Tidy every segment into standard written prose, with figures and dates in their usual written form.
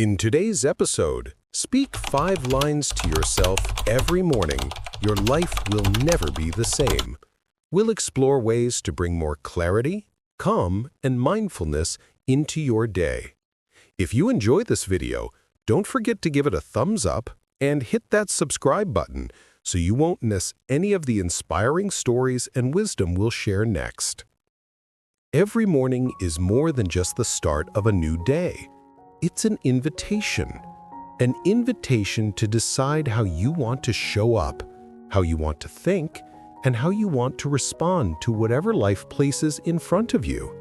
In today's episode, speak 5 lines to yourself every morning. Your life will never be the same. We'll explore ways to bring more clarity, calm, and mindfulness into your day. If you enjoy this video, don't forget to give it a thumbs up and hit that subscribe button so you won't miss any of the inspiring stories and wisdom we'll share next. Every morning is more than just the start of a new day. It's an invitation to decide how you want to show up, how you want to think, and how you want to respond to whatever life places in front of you.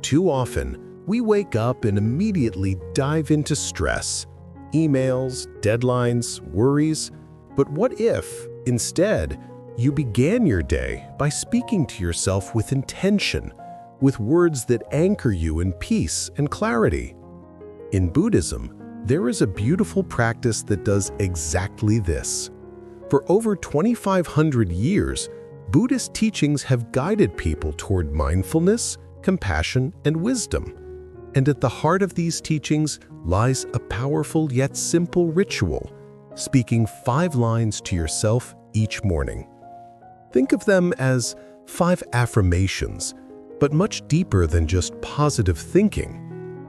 Too often, we wake up and immediately dive into stress, emails, deadlines, worries. But what if, instead, you began your day by speaking to yourself with intention, with words that anchor you in peace and clarity? In Buddhism, there is a beautiful practice that does exactly this. For over 2,500 years, Buddhist teachings have guided people toward mindfulness, compassion, and wisdom. And at the heart of these teachings lies a powerful yet simple ritual, speaking 5 lines to yourself each morning. Think of them as 5 affirmations, but much deeper than just positive thinking.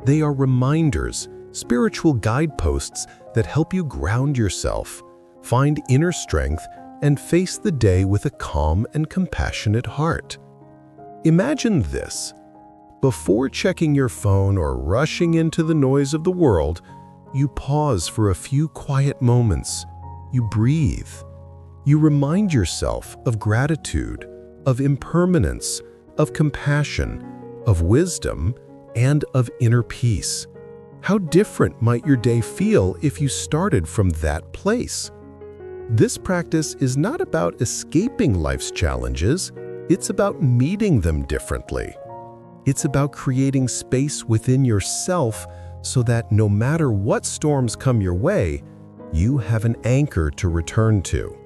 They are reminders, spiritual guideposts that help you ground yourself, find inner strength, and face the day with a calm and compassionate heart. Imagine this. Before checking your phone or rushing into the noise of the world, you pause for a few quiet moments. You breathe. You remind yourself of gratitude, of impermanence, of compassion, of wisdom, and of inner peace. How different might your day feel if you started from that place? This practice is not about escaping life's challenges, it's about meeting them differently. It's about creating space within yourself so that no matter what storms come your way, you have an anchor to return to.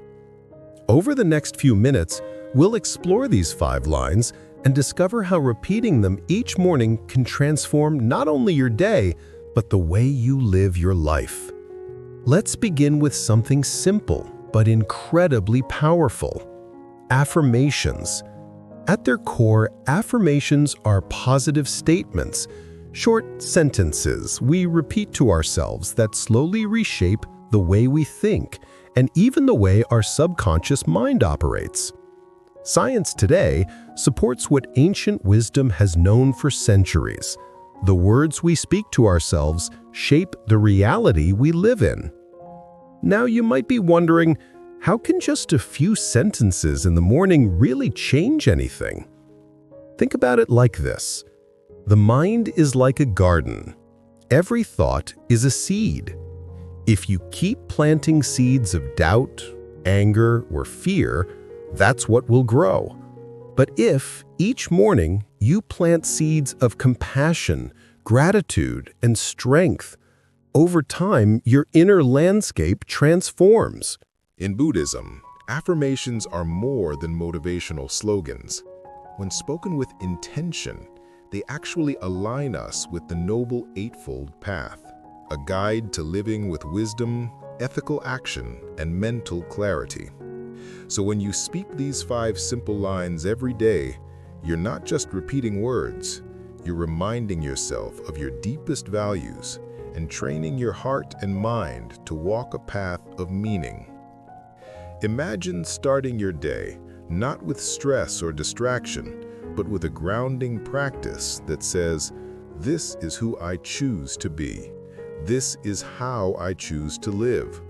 Over the next few minutes, we'll explore these 5 lines and discover how repeating them each morning can transform not only your day, but the way you live your life. Let's begin with something simple but incredibly powerful: affirmations. At their core, affirmations are positive statements, short sentences we repeat to ourselves that slowly reshape the way we think and even the way our subconscious mind operates. Science today supports what ancient wisdom has known for centuries. The words we speak to ourselves shape the reality we live in. Now you might be wondering, how can just a few sentences in the morning really change anything? Think about it like this. The mind is like a garden. Every thought is a seed. If you keep planting seeds of doubt, anger, or fear, that's what will grow. But if each morning you plant seeds of compassion, gratitude, and strength, over time your inner landscape transforms. In Buddhism, affirmations are more than motivational slogans. When spoken with intention, they actually align us with the Noble Eightfold Path, a guide to living with wisdom, ethical action, and mental clarity. So when you speak these 5 simple lines every day, you're not just repeating words, you're reminding yourself of your deepest values and training your heart and mind to walk a path of meaning. Imagine starting your day not with stress or distraction, but with a grounding practice that says, "This is who I choose to be. This is how I choose to live."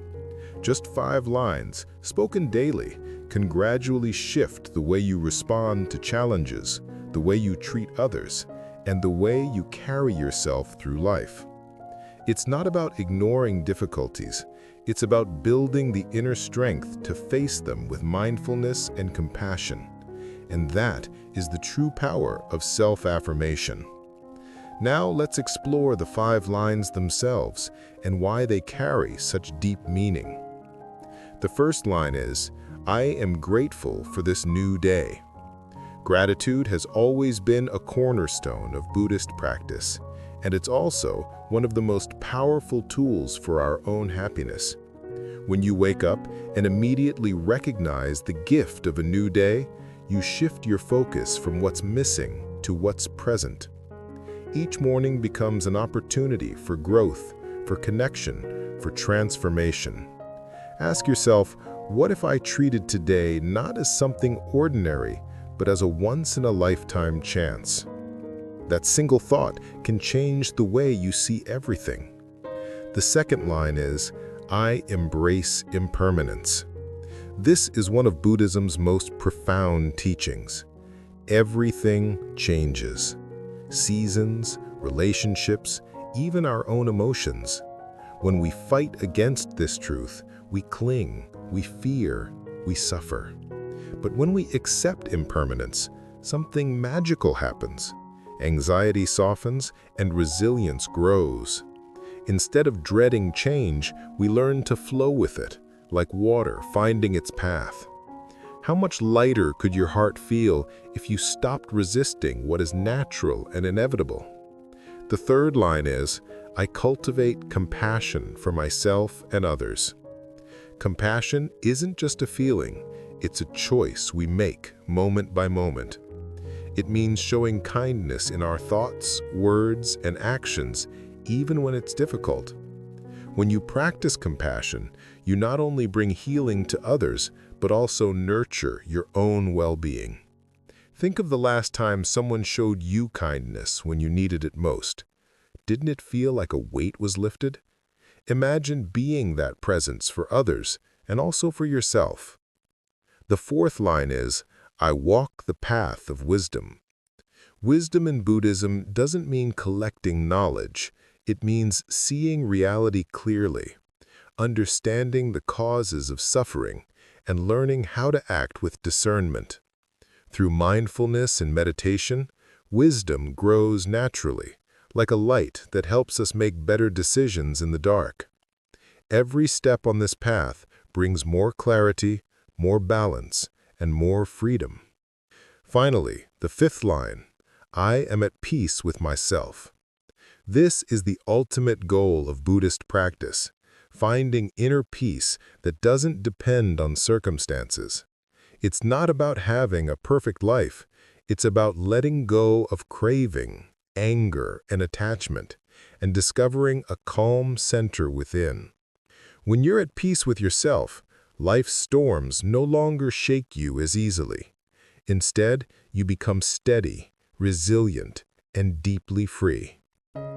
Just 5 lines, spoken daily, can gradually shift the way you respond to challenges, the way you treat others, and the way you carry yourself through life. It's not about ignoring difficulties. It's about building the inner strength to face them with mindfulness and compassion. And that is the true power of self-affirmation. Now let's explore the 5 lines themselves and why they carry such deep meaning. The first line is, "I am grateful for this new day." Gratitude has always been a cornerstone of Buddhist practice, And it's also one of the most powerful tools for our own happiness. When you wake up and immediately recognize the gift of a new day, you shift your focus from what's missing to what's present. Each morning becomes an opportunity for growth, for connection, for transformation. Ask yourself, what if I treated today not as something ordinary, but as a once-in-a-lifetime chance? That single thought can change the way you see everything. The second line is, I embrace impermanence. This is one of Buddhism's most profound teachings. Everything changes. Seasons, relationships, even our own emotions. When we fight against this truth, we cling, we fear, we suffer. But when we accept impermanence, something magical happens. Anxiety softens and resilience grows. Instead of dreading change, we learn to flow with it, like water finding its path. How much lighter could your heart feel if you stopped resisting what is natural and inevitable? The third line is, I cultivate compassion for myself and others. Compassion isn't just a feeling, it's a choice we make moment by moment. It means showing kindness in our thoughts, words, and actions, even when it's difficult. When you practice compassion, you not only bring healing to others, but also nurture your own well-being. Think of the last time someone showed you kindness when you needed it most. Didn't it feel like a weight was lifted? Imagine being that presence for others and also for yourself. The fourth line is, I walk the path of wisdom. Wisdom in Buddhism doesn't mean collecting knowledge. It means seeing reality clearly, understanding the causes of suffering, and learning how to act with discernment. Through mindfulness and meditation, wisdom grows naturally, like a light that helps us make better decisions in the dark. Every step on this path brings more clarity, more balance, and more freedom. Finally, the fifth line, I am at peace with myself. This is the ultimate goal of Buddhist practice, finding inner peace that doesn't depend on circumstances. It's not about having a perfect life, it's about letting go of craving, anger, and attachment, and discovering a calm center within. When you're at peace with yourself, life's storms no longer shake you as easily. Instead, you become steady, resilient, and deeply free.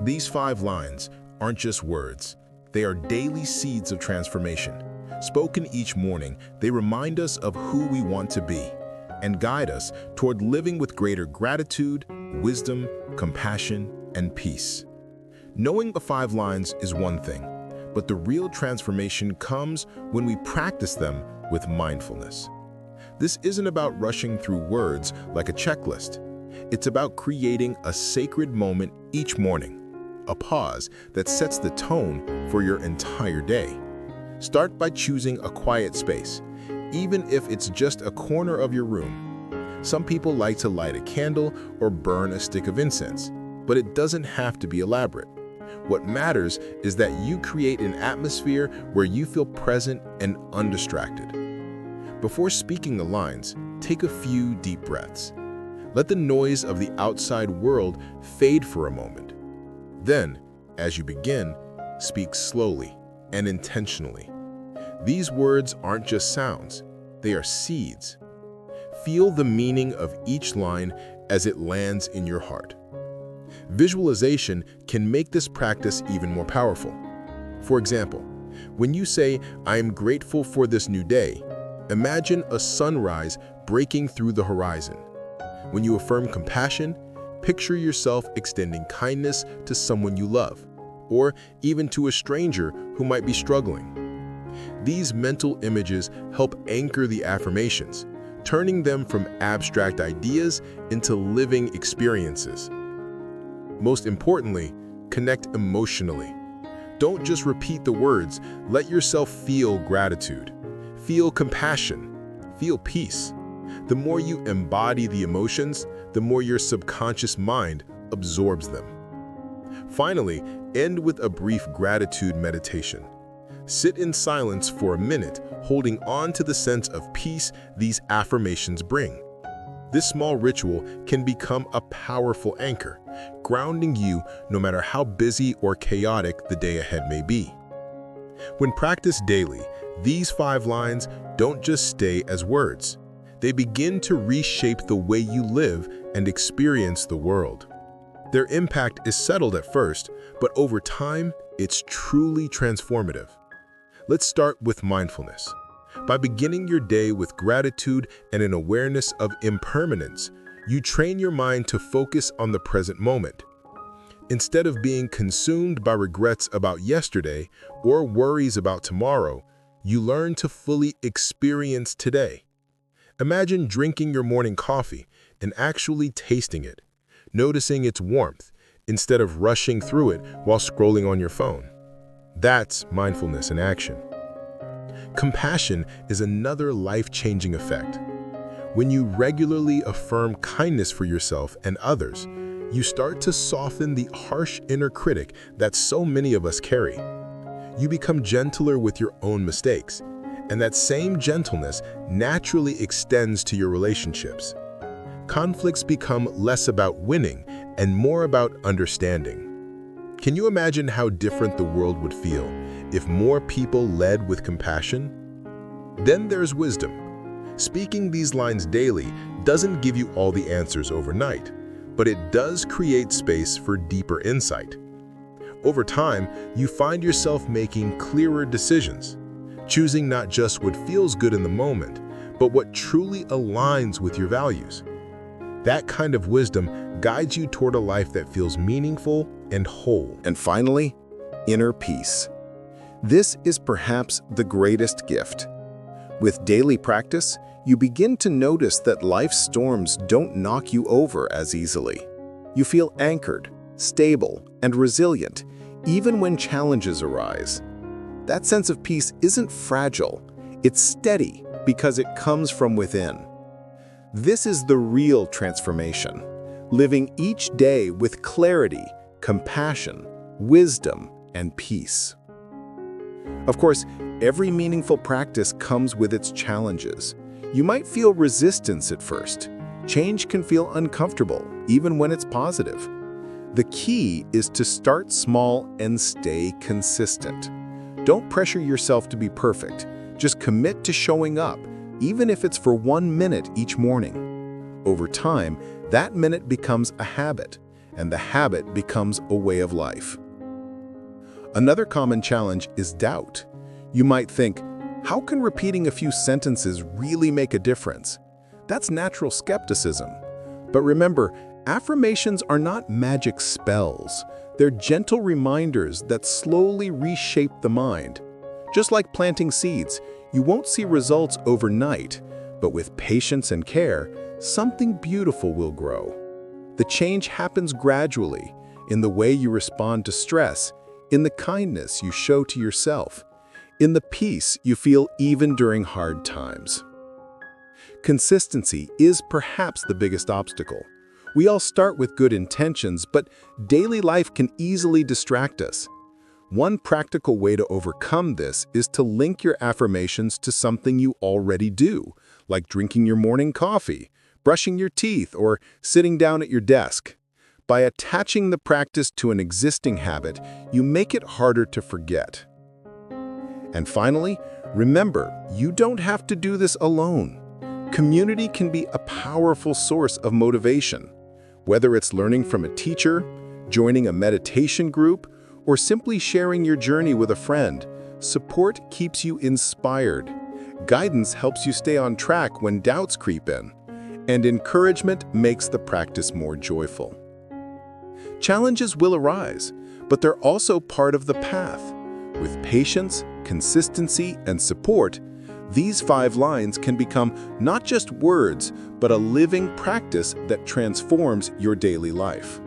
These 5 lines aren't just words. They are daily seeds of transformation. Spoken each morning, they remind us of who we want to be and guide us toward living with greater gratitude, wisdom, compassion, and peace. Knowing the 5 lines is one thing, but the real transformation comes when we practice them with mindfulness. This isn't about rushing through words like a checklist. It's about creating a sacred moment each morning, a pause that sets the tone for your entire day. Start by choosing a quiet space, even if it's just a corner of your room. Some people like to light a candle or burn a stick of incense, but it doesn't have to be elaborate. What matters is that you create an atmosphere where you feel present and undistracted. Before speaking the lines, take a few deep breaths. Let the noise of the outside world fade for a moment. Then, as you begin, speak slowly and intentionally. These words aren't just sounds, they are seeds. Feel the meaning of each line as it lands in your heart. Visualization can make this practice even more powerful. For example, when you say, I am grateful for this new day, imagine a sunrise breaking through the horizon. When you affirm compassion, picture yourself extending kindness to someone you love, or even to a stranger who might be struggling. These mental images help anchor the affirmations, turning them from abstract ideas into living experiences. Most importantly, connect emotionally. Don't just repeat the words, let yourself feel gratitude, feel compassion, feel peace. The more you embody the emotions, the more your subconscious mind absorbs them. Finally, end with a brief gratitude meditation. Sit in silence for a minute, holding on to the sense of peace these affirmations bring. This small ritual can become a powerful anchor, grounding you no matter how busy or chaotic the day ahead may be. When practiced daily, these 5 lines don't just stay as words. They begin to reshape the way you live and experience the world. Their impact is subtle at first, but over time, it's truly transformative. Let's start with mindfulness. By beginning your day with gratitude and an awareness of impermanence, you train your mind to focus on the present moment. Instead of being consumed by regrets about yesterday or worries about tomorrow, you learn to fully experience today. Imagine drinking your morning coffee and actually tasting it, noticing its warmth instead of rushing through it while scrolling on your phone. That's mindfulness in action. Compassion is another life-changing effect. When you regularly affirm kindness for yourself and others, you start to soften the harsh inner critic that so many of us carry. You become gentler with your own mistakes, and that same gentleness naturally extends to your relationships. Conflicts become less about winning and more about understanding. Can you imagine how different the world would feel if more people led with compassion? Then there's wisdom. Speaking these lines daily doesn't give you all the answers overnight, but it does create space for deeper insight. Over time, you find yourself making clearer decisions, choosing not just what feels good in the moment, but what truly aligns with your values. That kind of wisdom guides you toward a life that feels meaningful and whole. And finally, inner peace. This is perhaps the greatest gift. With daily practice, you begin to notice that life's storms don't knock you over as easily. You feel anchored, stable, and resilient, even when challenges arise. That sense of peace isn't fragile, it's steady because it comes from within. This is the real transformation, living each day with clarity, compassion, wisdom, and peace. Of course, every meaningful practice comes with its challenges. You might feel resistance at first. Change can feel uncomfortable, even when it's positive. The key is to start small and stay consistent. Don't pressure yourself to be perfect. Just commit to showing up, even if it's for 1 minute each morning. Over time, that minute becomes a habit, and the habit becomes a way of life. Another common challenge is doubt. You might think, how can repeating a few sentences really make a difference? That's natural skepticism. But remember, affirmations are not magic spells. They're gentle reminders that slowly reshape the mind. Just like planting seeds, you won't see results overnight, but with patience and care, something beautiful will grow. The change happens gradually, in the way you respond to stress, in the kindness you show to yourself, in the peace you feel even during hard times. Consistency is perhaps the biggest obstacle. We all start with good intentions, but daily life can easily distract us. One practical way to overcome this is to link your affirmations to something you already do, like drinking your morning coffee, brushing your teeth, or sitting down at your desk. By attaching the practice to an existing habit, you make it harder to forget. And finally, remember, you don't have to do this alone. Community can be a powerful source of motivation. Whether it's learning from a teacher, joining a meditation group, or simply sharing your journey with a friend, support keeps you inspired. Guidance helps you stay on track when doubts creep in, and encouragement makes the practice more joyful. Challenges will arise, but they're also part of the path. With patience, consistency, and support, these 5 lines can become not just words, but a living practice that transforms your daily life.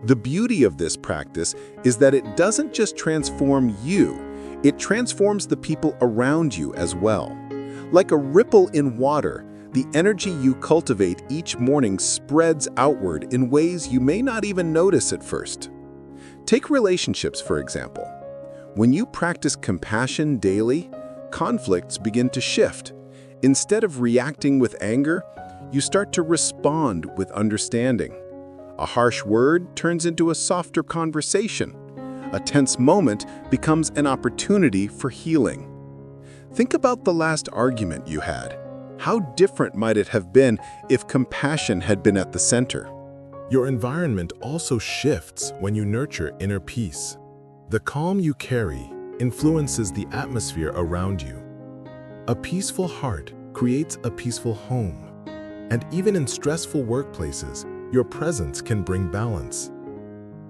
The beauty of this practice is that it doesn't just transform you, it transforms the people around you as well. Like a ripple in water, the energy you cultivate each morning spreads outward in ways you may not even notice at first. Take relationships, for example. When you practice compassion daily, conflicts begin to shift. Instead of reacting with anger, you start to respond with understanding. A harsh word turns into a softer conversation. A tense moment becomes an opportunity for healing. Think about the last argument you had. How different might it have been if compassion had been at the center? Your environment also shifts when you nurture inner peace. The calm you carry influences the atmosphere around you. A peaceful heart creates a peaceful home. And even in stressful workplaces, your presence can bring balance.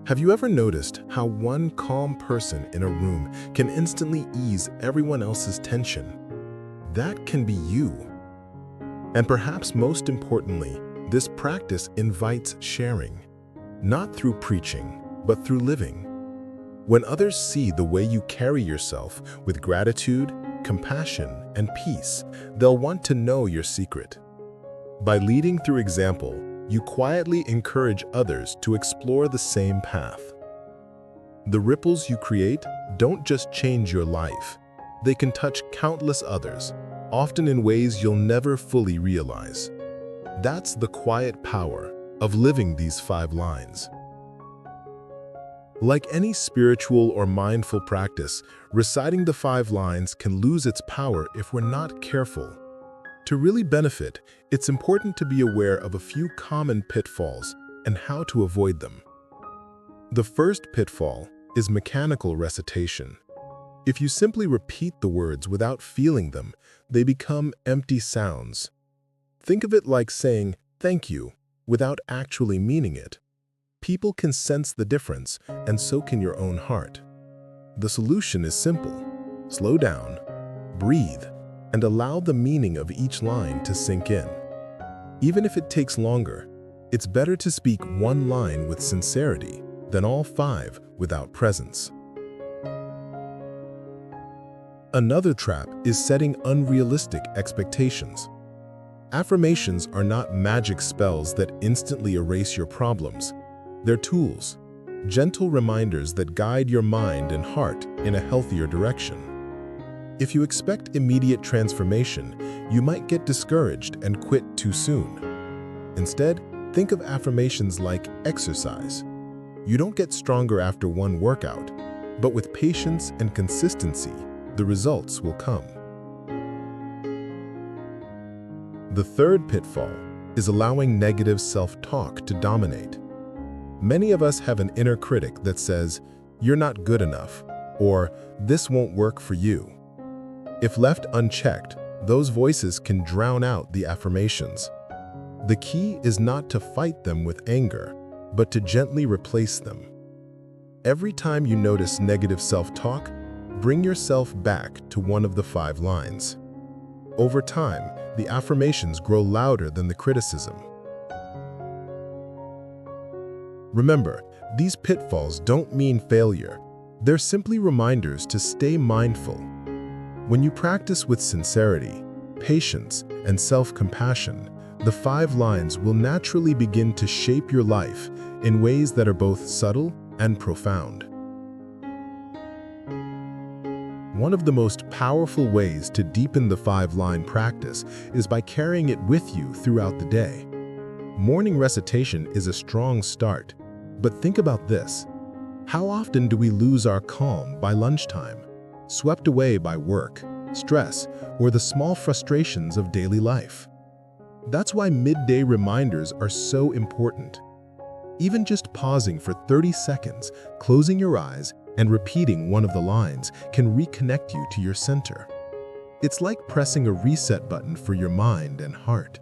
Have you ever noticed how one calm person in a room can instantly ease everyone else's tension? That can be you. And perhaps most importantly, this practice invites sharing, not through preaching, but through living. When others see the way you carry yourself with gratitude, compassion, and peace, they'll want to know your secret. By leading through example, you quietly encourage others to explore the same path. The ripples you create don't just change your life. They can touch countless others, often in ways you'll never fully realize. That's the quiet power of living these 5 lines. Like any spiritual or mindful practice, reciting the 5 lines can lose its power if we're not careful. To really benefit, it's important to be aware of a few common pitfalls and how to avoid them. The first pitfall is mechanical recitation. If you simply repeat the words without feeling them, they become empty sounds. Think of it like saying "thank you" without actually meaning it. People can sense the difference, and so can your own heart. The solution is simple. Slow down, breathe, and allow the meaning of each line to sink in. Even if it takes longer, it's better to speak one line with sincerity than all 5 without presence. Another trap is setting unrealistic expectations. Affirmations are not magic spells that instantly erase your problems. They're tools, gentle reminders that guide your mind and heart in a healthier direction. If you expect immediate transformation, you might get discouraged and quit too soon. Instead, think of affirmations like exercise. You don't get stronger after one workout, but with patience and consistency, the results will come. The third pitfall is allowing negative self-talk to dominate. Many of us have an inner critic that says, "You're not good enough," or "This won't work for you." If left unchecked, those voices can drown out the affirmations. The key is not to fight them with anger, but to gently replace them. Every time you notice negative self-talk, bring yourself back to one of the 5 lines. Over time, the affirmations grow louder than the criticism. Remember, these pitfalls don't mean failure. They're simply reminders to stay mindful. When you practice with sincerity, patience, and self-compassion, the 5 lines will naturally begin to shape your life in ways that are both subtle and profound. One of the most powerful ways to deepen the 5-line practice is by carrying it with you throughout the day. Morning recitation is a strong start, but think about this. How often do we lose our calm by lunchtime, swept away by work, stress, or the small frustrations of daily life? That's why midday reminders are so important. Even just pausing for 30 seconds, closing your eyes, and repeating one of the lines can reconnect you to your center. It's like pressing a reset button for your mind and heart.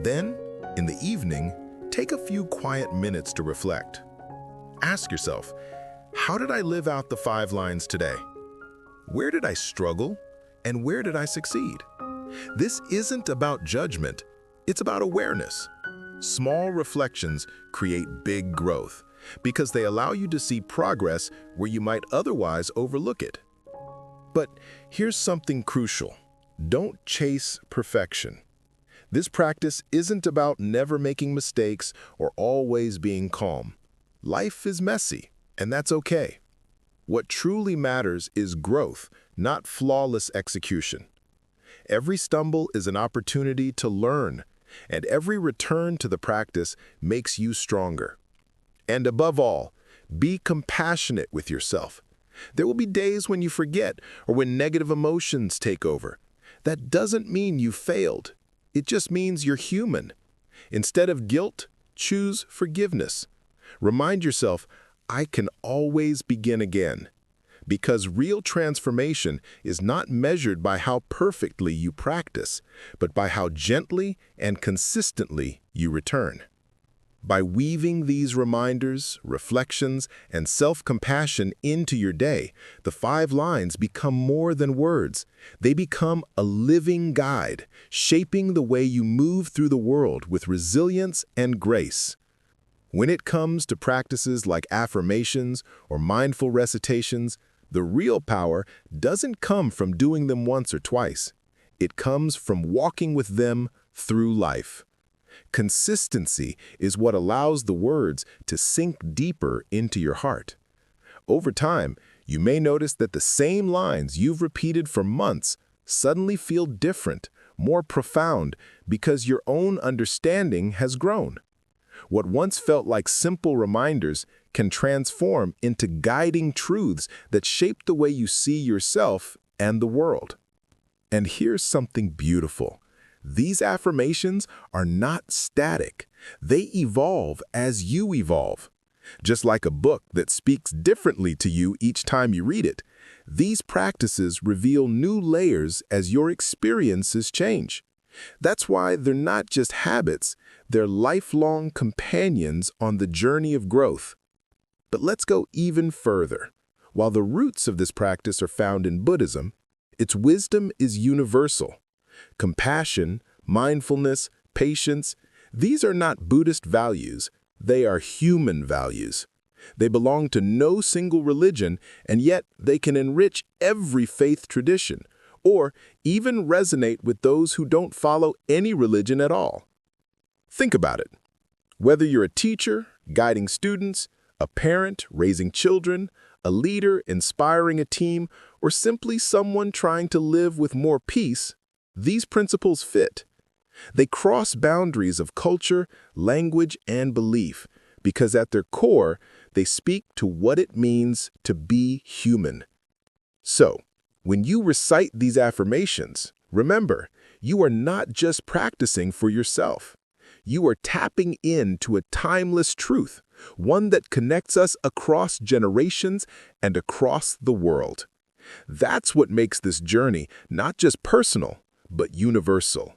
Then, in the evening, take a few quiet minutes to reflect. Ask yourself, how did I live out the 5 lines today? Where did I struggle? And where did I succeed? This isn't about judgment, it's about awareness. Small reflections create big growth because they allow you to see progress where you might otherwise overlook it. But here's something crucial. Don't chase perfection. This practice isn't about never making mistakes or always being calm. Life is messy. And that's okay. What truly matters is growth, not flawless execution. Every stumble is an opportunity to learn, and every return to the practice makes you stronger. And above all, be compassionate with yourself. There will be days when you forget or when negative emotions take over. That doesn't mean you failed. It just means you're human. Instead of guilt, choose forgiveness. Remind yourself, I can always begin again. Because real transformation is not measured by how perfectly you practice, but by how gently and consistently you return. By weaving these reminders, reflections, and self-compassion into your day, the 5 lines become more than words. They become a living guide, shaping the way you move through the world with resilience and grace. When it comes to practices like affirmations or mindful recitations, the real power doesn't come from doing them once or twice. It comes from walking with them through life. Consistency is what allows the words to sink deeper into your heart. Over time, you may notice that the same lines you've repeated for months suddenly feel different, more profound, because your own understanding has grown. What once felt like simple reminders can transform into guiding truths that shape the way you see yourself and the world. And here's something beautiful. These affirmations are not static. They evolve as you evolve. Just like a book that speaks differently to you each time you read it, these practices reveal new layers as your experiences change. That's why they're not just habits, they're lifelong companions on the journey of growth. But let's go even further. While the roots of this practice are found in Buddhism, its wisdom is universal. Compassion, mindfulness, patience, these are not Buddhist values, they are human values. They belong to no single religion, and yet they can enrich every faith tradition, or even resonate with those who don't follow any religion at all. Think about it. Whether you're a teacher, guiding students, a parent, raising children, a leader, inspiring a team, or simply someone trying to live with more peace, these principles fit. They cross boundaries of culture, language, and belief, because at their core, they speak to what it means to be human. So, when you recite these affirmations, remember, you are not just practicing for yourself. You are tapping into a timeless truth, one that connects us across generations and across the world. That's what makes this journey not just personal, but universal.